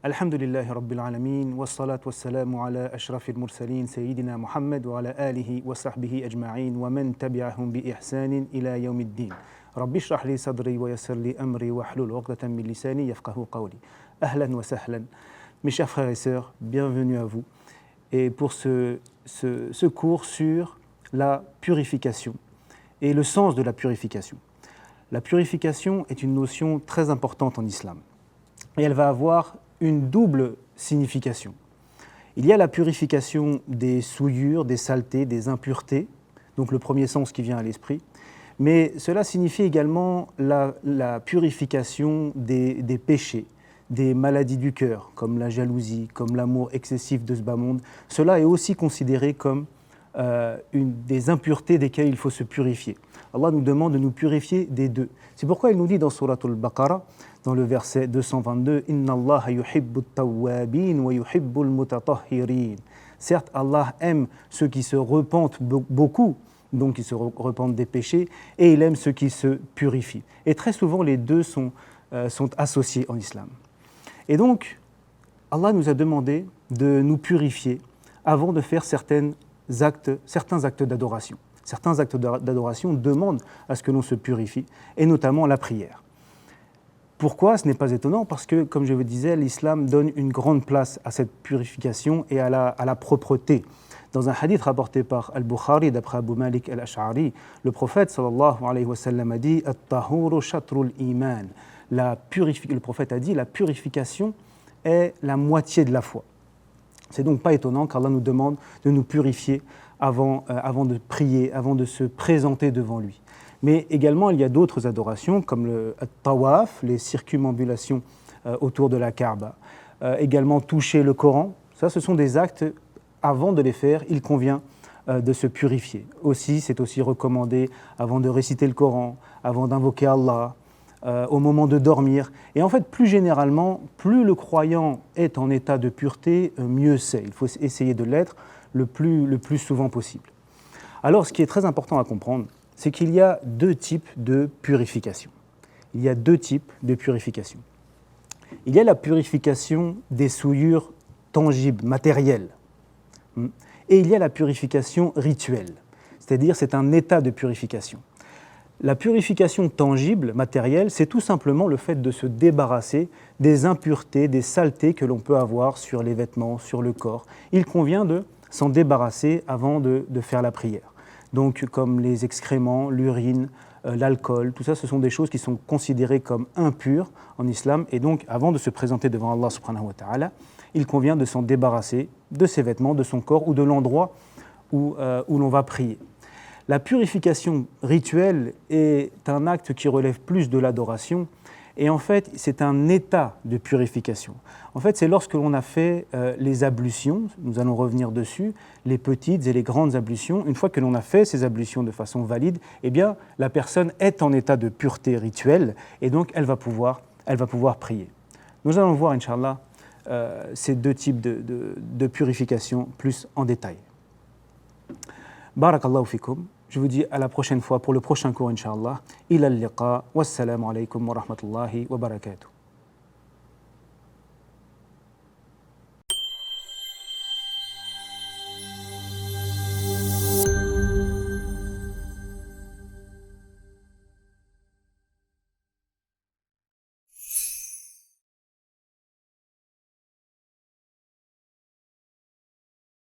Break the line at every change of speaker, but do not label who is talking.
Alhamdulillahi Rabbil Alamin, wassalatu wassalamu ala ashrafil mursalin, Sayyidina Muhammad wa ala alihi wa sahbihi ajma'in, wa man tabi'ahum bi ihsanin ila yawmiddin. Rabbi shrah li sadri wa yassir li amri wa hlul 'uqdatan min lisani yafqahu qawli. Ahlan wa sahlan. Mes chers frères et sœurs, bienvenue à vous. Et pour ce cours sur la purification et le sens de la purification. La purification est une notion très importante en islam. Et elle va avoir une double signification. Il y a la purification des souillures, des saletés, des impuretés, donc le premier sens qui vient à l'esprit, mais cela signifie également la purification des péchés, des maladies du cœur, comme la jalousie, comme l'amour excessif de ce bas monde. Cela est aussi considéré comme des impuretés desquelles il faut se purifier. Allah nous demande de nous purifier des deux. C'est pourquoi il nous dit dans Surat al-Baqarah, dans le verset 222, « Inna Allah yuhibbu at-tawwabin wa yuhibbu al-mutatahhirin » Certes, Allah aime ceux qui se repentent beaucoup, donc qui se repentent des péchés, et il aime ceux qui se purifient. Et très souvent, les deux sont associés en islam. Et donc, Allah nous a demandé de nous purifier avant de faire certains actes d'adoration. Certains actes d'adoration demandent à ce que l'on se purifie, et notamment la prière. Pourquoi? Ce n'est pas étonnant, parce que, comme je vous disais, l'islam donne une grande place à cette purification et à la propreté. Dans un hadith rapporté par Al-Bukhari, d'après Abu Malik al-Ash'ari, le prophète sallallahu alayhi wa sallam a dit « At-tahuru shatrul iman » Le prophète a dit « La purification est la moitié de la foi ». C'est donc pas étonnant qu'Allah nous demande de nous purifier avant de prier, avant de se présenter devant lui. Mais également, il y a d'autres adorations, comme le tawaf, les circumambulations autour de la Kaaba. Également, toucher le Coran. Ça, ce sont des actes, avant de les faire, il convient de se purifier. Aussi, c'est aussi recommandé avant de réciter le Coran, avant d'invoquer Allah, au moment de dormir. Et en fait, plus généralement, plus le croyant est en état de pureté, mieux c'est. Il faut essayer de l'être le plus souvent possible. Alors, ce qui est très important à comprendre, c'est qu'il y a deux types de purification. Il y a deux types de purification. Il y a la purification des souillures tangibles, matérielles. Et il y a la purification rituelle, c'est-à-dire c'est un état de purification. La purification tangible, matérielle, c'est tout simplement le fait de se débarrasser des impuretés, des saletés que l'on peut avoir sur les vêtements, sur le corps. Il convient de s'en débarrasser avant de faire la prière. Donc comme les excréments, l'urine, l'alcool, tout ça, ce sont des choses qui sont considérées comme impures en islam. Et donc, avant de se présenter devant Allah subhanahu wa ta'ala, il convient de s'en débarrasser de ses vêtements, de son corps ou de l'endroit où l'on va prier. La purification rituelle est un acte qui relève plus de l'adoration. Et en fait, c'est un état de purification. En fait, c'est lorsque l'on a fait les ablutions, nous allons revenir dessus, les petites et les grandes ablutions. Une fois que l'on a fait ces ablutions de façon valide, eh bien, la personne est en état de pureté rituelle et donc elle va pouvoir prier. Nous allons voir, Inch'Allah, ces deux types de purification plus en détail. Barakallahu fikum. Je vous dis à la prochaine fois pour le prochain cours, Inch'Allah. Ila al-liqa. Wassalamu alaykum wa rahmatullahi wa barakatuh.